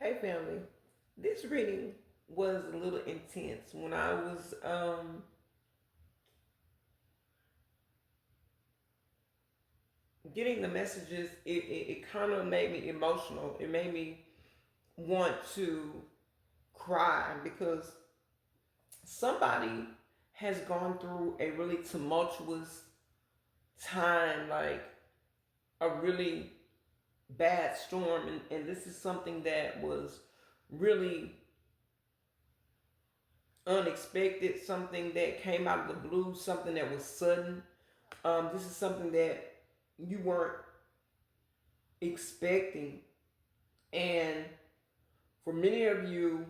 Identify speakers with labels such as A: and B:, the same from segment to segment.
A: Hey family, this reading was a little intense. When I was getting the messages, it kind of made me emotional. It made me want to cry because somebody has gone through a really tumultuous time, like a really bad storm, and this is something that was really unexpected, something that came out of the blue, something that was sudden. This is something that you weren't expecting. And for many of you,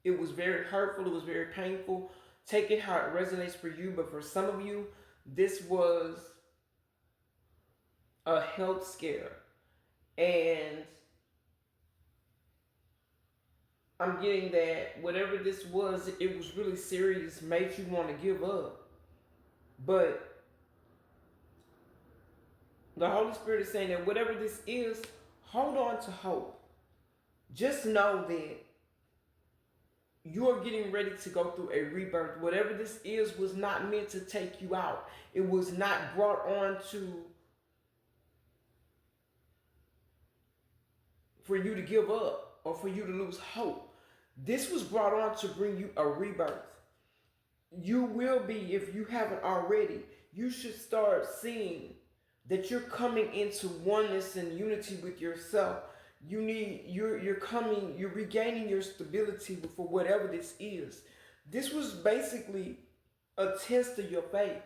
A: it was very hurtful, it was very painful. Take it how it resonates for you, but for some of you, this was a health scare. And I'm getting that whatever this was, it was really serious, made you want to give up. But the Holy Spirit is saying that whatever this is, hold on to hope. Just know that you're getting ready to go through a rebirth. Whatever this is was not meant to take you out. It was not brought on to for you to give up or for you to lose hope. This was brought on to bring you a rebirth. You will be, if you haven't already, you should start seeing that you're coming into oneness and unity with yourself. You're regaining your stability for whatever this is. This was basically a test of your faith.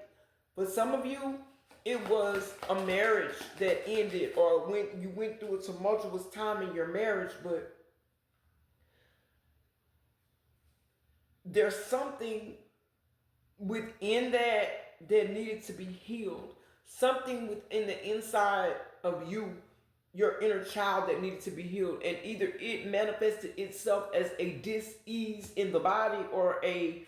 A: For some of you, it was a marriage that ended, or when you went through a tumultuous time in your marriage, but there's something within that needed to be healed. Something within the inside of you, your inner child, that needed to be healed. And either it manifested itself as a dis-ease in the body or a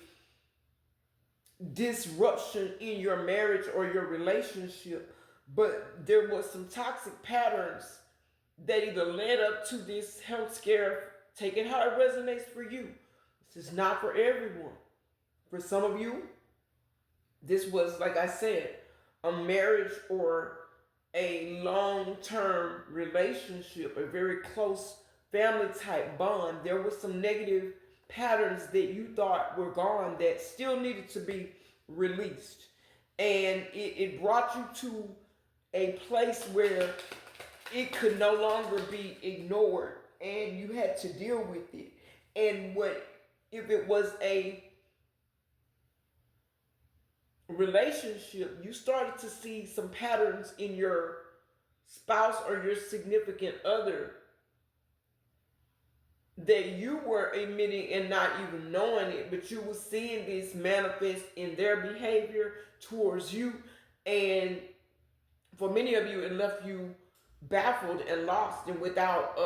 A: disruption in your marriage or your relationship. But there was some toxic patterns that either led up to this health scare. Take it how it resonates for you. This is not for everyone. For some of you, this was, like I said, a marriage or a long-term relationship, a very close family type bond. There were some negative patterns that you thought were gone that still needed to be released. And it brought you to a place where it could no longer be ignored and you had to deal with it. And what if it was a relationship, you started to see some patterns in your spouse or your significant other that you were admitting and not even knowing it, but you were seeing this manifest in their behavior towards you. And for many of you, it left you baffled and lost and without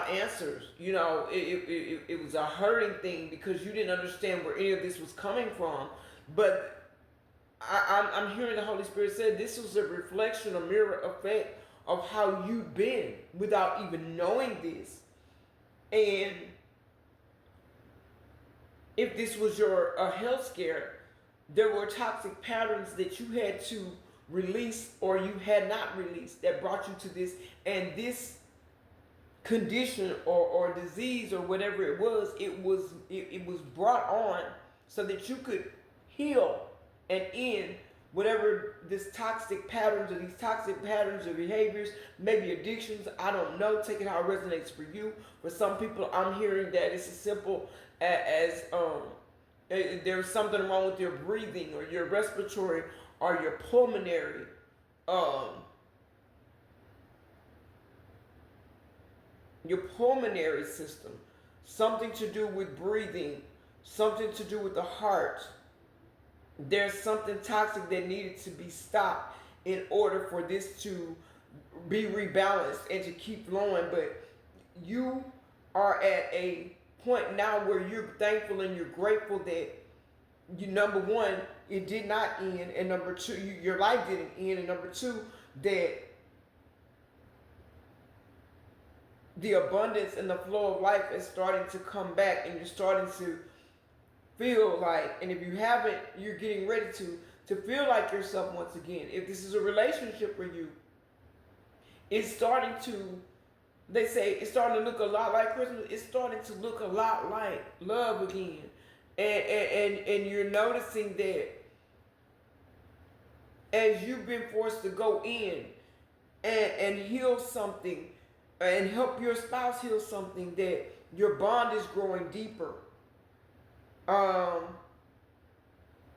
A: answers. You know, it was a hurting thing because you didn't understand where any of this was coming from. But I'm hearing the Holy Spirit say this was a reflection, a mirror effect of how you've been without even knowing this. And if this was your a health scare, there were toxic patterns that you had to release or you had not released that brought you to this. And this condition or disease or whatever it was brought on so that you could heal and end whatever this toxic patterns or these toxic patterns or behaviors, maybe addictions. I don't know. Take it how it resonates for you. For some people, I'm hearing that it's as simple as there's something wrong with your breathing or your respiratory or your pulmonary um your pulmonary system, something to do with breathing, something to do with the heart. There's something toxic that needed to be stopped in order for this to be rebalanced and to keep flowing. But you are at a point now where you're thankful and you're grateful that you, number one, it did not end, and number two, your life didn't end, and number two, that the abundance and the flow of life is starting to come back, and you're starting to feel like, and if you haven't, you're getting ready to feel like yourself once again. If this is a relationship for you, it's starting to, they say it's starting to look a lot like Christmas. It's starting to look a lot like love again. And you're noticing that as you've been forced to go in and heal something and help your spouse heal something, that your bond is growing deeper.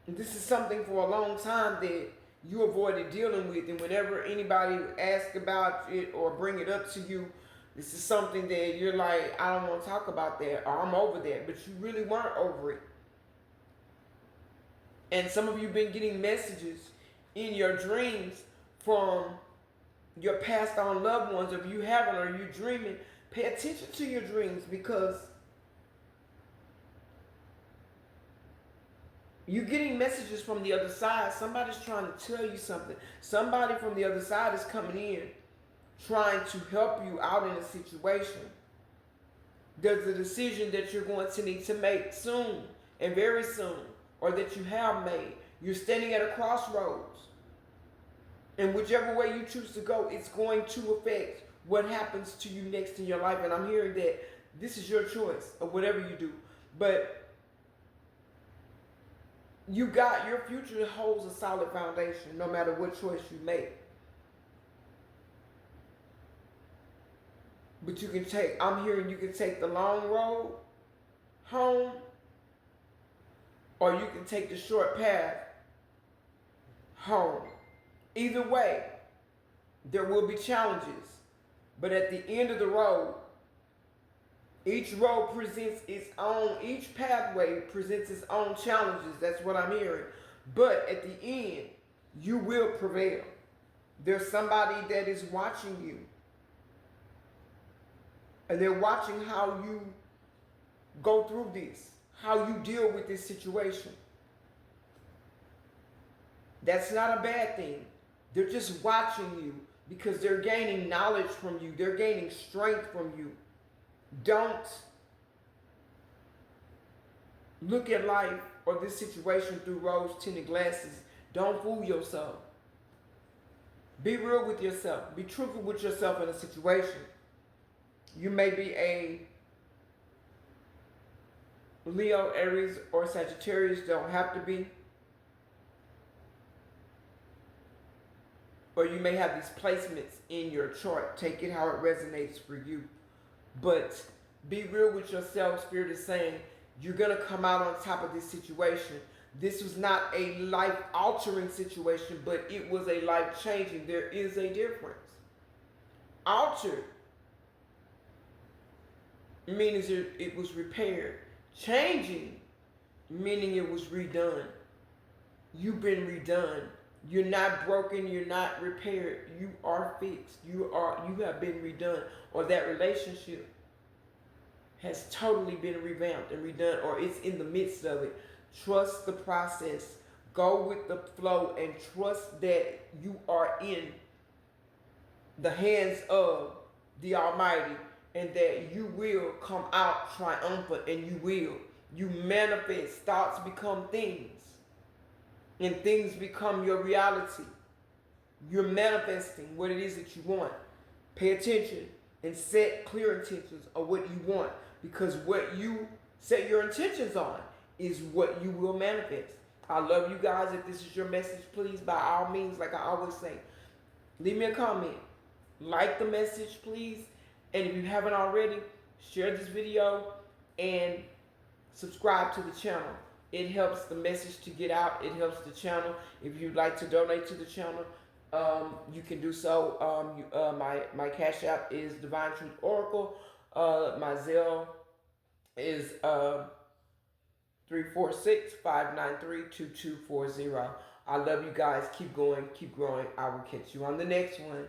A: This is something for a long time that you avoided dealing with, and whenever anybody asks about it or bring it up to you, this is something that you're like, I don't want to talk about that, or I'm over that, but you really weren't over it. And some of you have been getting messages in your dreams from your passed on loved ones. If you haven't, or you're dreaming, pay attention to your dreams, because you're getting messages from the other side. Somebody's trying to tell you something. Somebody from the other side is coming in, trying to help you out in a situation. There's a decision that you're going to need to make soon, and very soon, or that you have made. You're standing at a crossroads. And whichever way you choose to go, it's going to affect what happens to you next in your life. And I'm hearing that this is your choice, or whatever you do. But you got, your future holds a solid foundation no matter what choice you make. But you can take, I'm hearing you can take the long road home, or you can take the short path home. Either way, there will be challenges. But at the end of the road, each road presents its own, each pathway presents its own challenges. That's what I'm hearing. But at the end, you will prevail. There's somebody that is watching you. And they're watching how you go through this, how you deal with this situation. That's not a bad thing. They're just watching you because they're gaining knowledge from you. They're gaining strength from you. Don't look at life or this situation through rose-tinted glasses. Don't fool yourself. Be real with yourself. Be truthful with yourself in a situation. You may be a Leo, Aries, or Sagittarius. Don't have to be. Or you may have these placements in your chart. Take it how it resonates for you. But be real with yourself. Spirit is saying you're going to come out on top of this situation. This was not a life-altering situation, but it was a life-changing. There is a difference. Altered means it was repaired. Changing meaning it was redone. You've been redone. You're not broken, you're not repaired, you are fixed. You have been redone, or that relationship has totally been revamped and redone, or it's in the midst of it. Trust the process. Go with the flow and trust that you are in the hands of the Almighty, and that you will come out triumphant, and you will. You manifest. Thoughts become things. And things become your reality. You're manifesting what it is that you want. Pay attention and set clear intentions of what you want. Because what you set your intentions on is what you will manifest. I love you guys. If this is your message, please, by all means, like I always say, leave me a comment. Like the message, please. And if you haven't already, share this video and subscribe to the channel. It helps the message to get out. It helps the channel. If you'd like to donate to the channel, you can do so. My Cash App is Divinetruthoracle. My Zelle is 346-593-2240. I love you guys. Keep going. Keep growing. I will catch you on the next one.